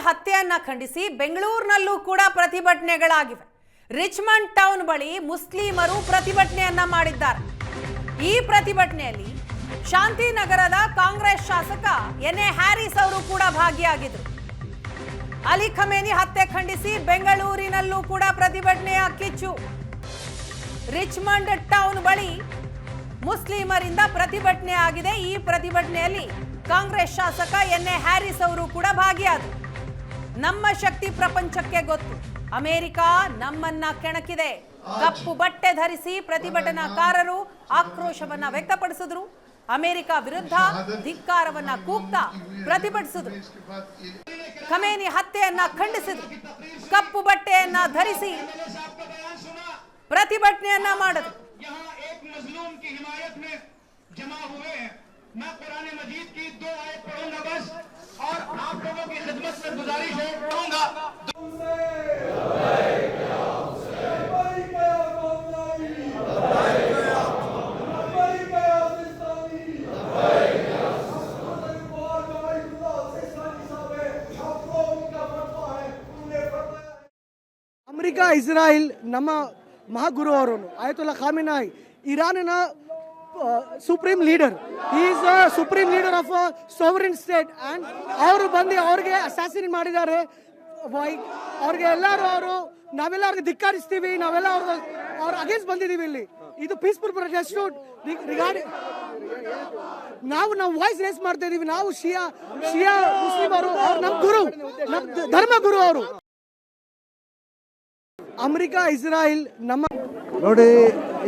ಹತ್ಯೆಯನ್ನ ಖಂಡಿಸಿ ಬೆಂಗಳೂರಿನಲ್ಲೂ ಕೂಡ ಪ್ರತಿಭಟನೆಗಳಾಗಿವೆ. Richmond town ಬಳಿ ಮುಸ್ಲಿಮರು ಪ್ರತಿಭಟನೆಯನ್ನ ಮಾಡಿದ್ದಾರೆ. ಈ ಪ್ರತಿಭಟನೆಯಲ್ಲಿ ಶಾಂತಿನಗರದ ಕಾಂಗ್ರೆಸ್ ಶಾಸಕ ಎನ್ಎ ಹ್ಯಾರಿಸ್ ಅವರು ಕೂಡ ಭಾಗಿಯಾಗಿದ್ದರು. ಅಲಿ ಖಮೇನಿ ಹತ್ಯೆ ಖಂಡಿಸಿ ಬೆಂಗಳೂರಿನಲ್ಲೂ ಕೂಡ ಪ್ರತಿಭಟನೆಯ ಕಿಚ್ಚು. ರಿಚ್ಮಂಡ್ ಟೌನ್ ಬಳಿ ಮುಸ್ಲಿಮರಿಂದ ಪ್ರತಿಭಟನೆ ಆಗಿದೆ. ಈ ಪ್ರತಿಭಟನೆಯಲ್ಲಿ ಕಾಂಗ್ರೆಸ್ ಶಾಸಕ ಎನ್ಎ ಹ್ಯಾರಿಸ್ ಅವರು ಕೂಡ ಭಾಗಿಯಾದರು. ನಮ್ಮ ಶಕ್ತಿ ಪ್ರಪಂಚಕ್ಕೆ ಗೊತ್ತು, ಅಮೆರಿಕ ನಮ್ಮನ್ನ ಕೆಣಕಿದೆ. ಕಪ್ಪು ಬಟ್ಟೆ ಧರಿಸಿ ಪ್ರತಿಭಟನಾಕಾರರು ಆಕ್ರೋಶವನ್ನ ವ್ಯಕ್ತಪಡಿಸಿದ್ರು. ಅಮೆರಿಕ ವಿರುದ್ಧ ಧಿಕ್ಕಾರವನ್ನ ಕೂಗ್ತಾ ಪ್ರತಿಭಟಿಸಿದ್ರು. ಖಮೇನಿ ಹತ್ಯೆಯನ್ನ ಖಂಡಿಸಿದ್ರು. ಕಪ್ಪು ಬಟ್ಟೆಯನ್ನ ಧರಿಸಿ ಪ್ರತಿಭಟನೆಯನ್ನ ಮಾಡಿದ್ರು. जमा हुए हैं। मैं कुरान मजीद की 2 आयत पढ़ूंगा बस, और आप लोगों की खिदमत में गुजारिश है पढ़ूंगा। ಅಮೆರಿಕ ಇಸ್ರಾಯೇಲ್ ನಮ್ಮ ಮಹಾಗುರು ಅವರನ್ನು ಆಯತುಲ್ಲಾ ಖಾಮಿನಾಯಿ ಇರಾನಿನ supreme leader. He is a supreme leader of a sovereign state and ಅವರು ಬಂದು ಅವ್ರಿಗೆ ಅಸಾಸಿನೇಟ್ ಮಾಡಿದ್ದಾರೆ. ಅವ್ರಿಗೆ ಎಲ್ಲರೂ ನಾವೆಲ್ಲ ಅವ್ರಿಗೆ ಧಿಕ್ಕರಿಸ್ತೀವಿ. ನಾವೆಲ್ಲ ಅವ್ರ ಅಗೇನ್ಸ್ಟ್ ಬಂದಿದ್ದೀವಿ. ಇಲ್ಲಿ ಇದು ಪೀಸ್ಫುಲ್ ಪ್ರೊಟೆಸ್ಟ್ ರಿಗಾರ್ಡಿಂಗ್ ನಾವು ವಾಯ್ಸ್ ರೇಸ್ ಮಾಡ್ತಾ ಇದೀವಿ. ನಾವು ಶಿಯಾ ಮುಸ್ಲಿಮರು, ಅವ್ರು ನಮ್ಮ ಗುರು, ನಮ್ಮ ಧರ್ಮ ಗುರು ಅವರು. ಅಮೆರಿಕ ಇಸ್ರಾಯೇಲ್ ನಮ್ಮ ನೋಡಿ,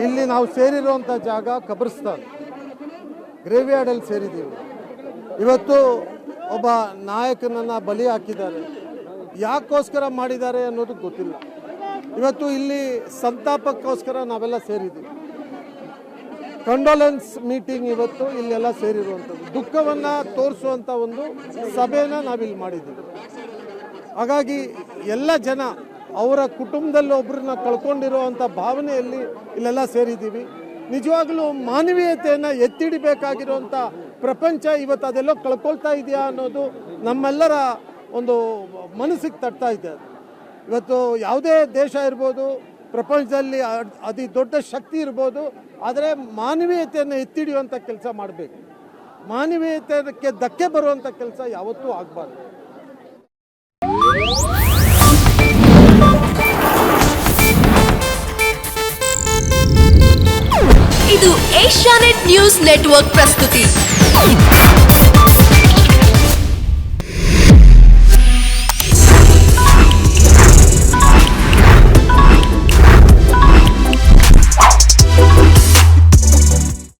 ಇಲ್ಲಿ ನಾವು ಸೇರಿರುವಂಥ ಜಾಗ ಕಬ್ರಿಸ್ತಾನ್, ಗ್ರೇವ್ಯಾರ್ಡಲ್ಲಿ ಸೇರಿದ್ದೀವಿ. ಇವತ್ತು ಒಬ್ಬ ನಾಯಕನನ್ನು ಬಲಿ ಹಾಕಿದ್ದಾರೆ. ಯಾಕೋಸ್ಕರ ಮಾಡಿದ್ದಾರೆ ಅನ್ನೋದು ಗೊತ್ತಿಲ್ಲ. ಇವತ್ತು ಇಲ್ಲಿ ಸಂತಾಪಕ್ಕೋಸ್ಕರ ನಾವೆಲ್ಲ ಸೇರಿದ್ದೀವಿ. ಕಂಡೋಲೆನ್ಸ್ ಮೀಟಿಂಗ್ ಇವತ್ತು ಇಲ್ಲೆಲ್ಲ ಸೇರಿರುವಂಥದ್ದು, ದುಃಖವನ್ನು ತೋರಿಸುವಂಥ ಒಂದು ಸಭೆನ ನಾವಿಲ್ಲಿ ಮಾಡಿದ್ದೀವಿ. ಹಾಗಾಗಿ ಎಲ್ಲ ಜನ ಅವರ ಕುಟುಂಬದಲ್ಲಿ ಒಬ್ಬರನ್ನ ಕಳ್ಕೊಂಡಿರುವಂಥ ಭಾವನೆಯಲ್ಲಿ ಇಲ್ಲೆಲ್ಲ ಸೇರಿದ್ದೀವಿ. ನಿಜವಾಗ್ಲೂ ಮಾನವೀಯತೆಯನ್ನು ಎತ್ತಿಡಿಬೇಕಾಗಿರುವಂಥ ಪ್ರಪಂಚ ಇವತ್ತು ಅದೆಲ್ಲೋ ಕಳ್ಕೊಳ್ತಾ ಇದೆಯಾ ಅನ್ನೋದು ನಮ್ಮೆಲ್ಲರ ಒಂದು ಮನಸ್ಸಿಗೆ ತಟ್ತಾ ಇದೆ. ಇವತ್ತು ಯಾವುದೇ ದೇಶ ಇರ್ಬೋದು, ಪ್ರಪಂಚದಲ್ಲಿ ಅತಿ ದೊಡ್ಡ ಶಕ್ತಿ ಇರ್ಬೋದು, ಆದರೆ ಮಾನವೀಯತೆಯನ್ನು ಎತ್ತಿಡಿಯುವಂಥ ಕೆಲಸ ಮಾಡಬೇಕು. ಮಾನವೀಯತೆಗೆ ಧಕ್ಕೆ ಬರುವಂಥ ಕೆಲಸ ಯಾವತ್ತೂ ಆಗಬಾರ್ದು. ಇದು ಏಷ್ಯಾನೆಟ್ ನ್ಯೂಸ್ ನೆಟ್ವರ್ಕ್ ಪ್ರಸ್ತುತಿ.